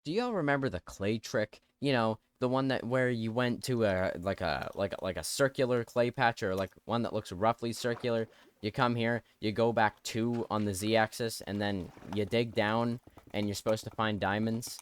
Do y'all remember the clay trick? You know, the one that where you went to a like a circular clay patch, or like one that looks roughly circular. You come here, you go back 2 on the z-axis, and then you dig down, and you're supposed to find diamonds.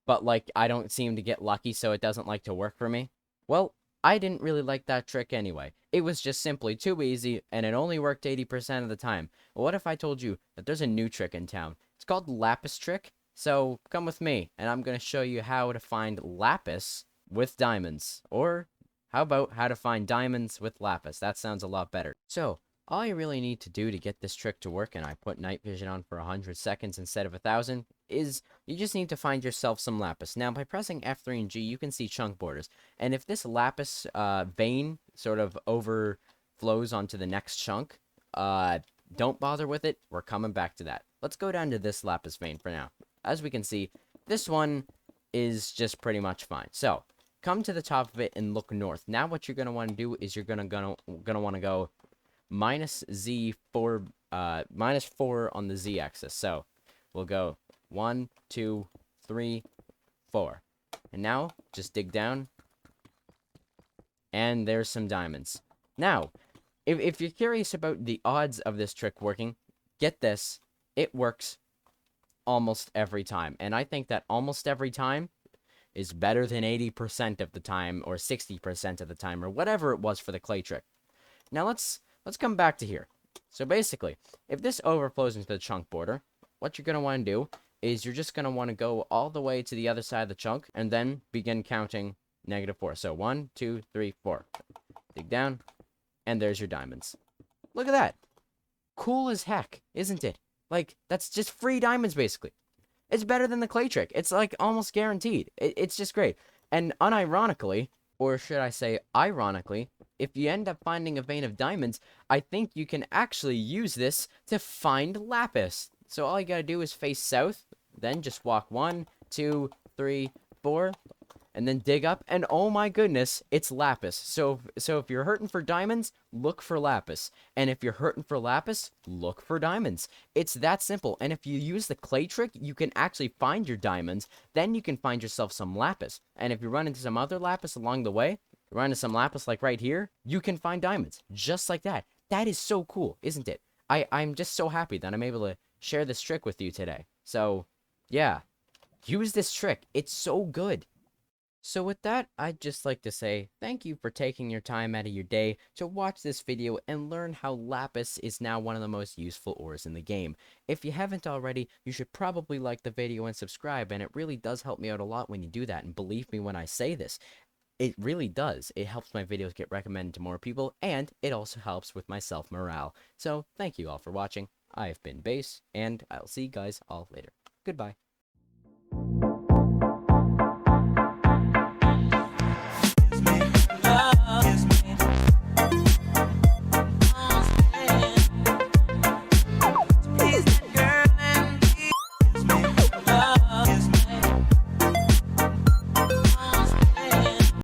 But like I don't seem to get lucky, so it doesn't like to work for me. Well, I didn't really like that trick anyway. It was just simply too easy, and it only worked 80% of the time. Well, what if I told you that there's a new trick in town? It's called Lapis trick. So come with me, and I'm gonna show you how to find lapis with diamonds. Or how about how to find diamonds with lapis? That sounds a lot better. So all you really need to do to get this trick to work, and I put night vision on for 100 seconds instead of 1,000, is you just need to find yourself some lapis. Now, by pressing F3 and G, you can see chunk borders. And if this lapis vein sort of overflows onto the next chunk, don't bother with it. We're coming back to that. Let's go down to this lapis vein for now. As we can see, this one is just pretty much fine. So, come to the top of it and look north. Now, what you're going to want to do is you're gonna want to go minus Z4, minus 4 on the Z-axis. So, we'll go 1, 2, 3, 4. And now, just dig down. And there's some diamonds. Now, if you're curious about the odds of this trick working, get this. It works almost every time. And I think that almost every time is better than 80% of the time, or 60% of the time, or whatever it was for the clay trick. Now, let's come back to here. So basically, if this overflows into the chunk border, what you're going to want to do is you're just going to want to go all the way to the other side of the chunk, and then begin counting -4. So 1, 2, 3, 4. Dig down, and there's your diamonds. Look at that. Cool as heck, isn't it? Like, that's just free diamonds, basically. It's better than the clay trick. It's, like, almost guaranteed. It's just great. And unironically, or should I say ironically, if you end up finding a vein of diamonds, I think you can actually use this to find lapis. So all you gotta do is face south, then just walk 1, 2, 3, 4, and then dig up, and oh my goodness, it's lapis. So if you're hurting for diamonds, look for lapis. And if you're hurting for lapis, look for diamonds. It's that simple. And if you use the clay trick, you can actually find your diamonds. Then you can find yourself some lapis. And if you run into some other lapis along the way, you run into some lapis like right here, you can find diamonds. Just like that. That is so cool, isn't it? I'm just so happy that I'm able to share this trick with you today. So, yeah. Use this trick. It's so good. So with that, I'd just like to say thank you for taking your time out of your day to watch this video and learn how lapis is now one of the most useful ores in the game. If you haven't already, you should probably like the video and subscribe, and it really does help me out a lot when you do that, and believe me when I say this. It really does. It helps my videos get recommended to more people, and it also helps with my self-morale. So, thank you all for watching. I've been Base, and I'll see you guys all later. Goodbye.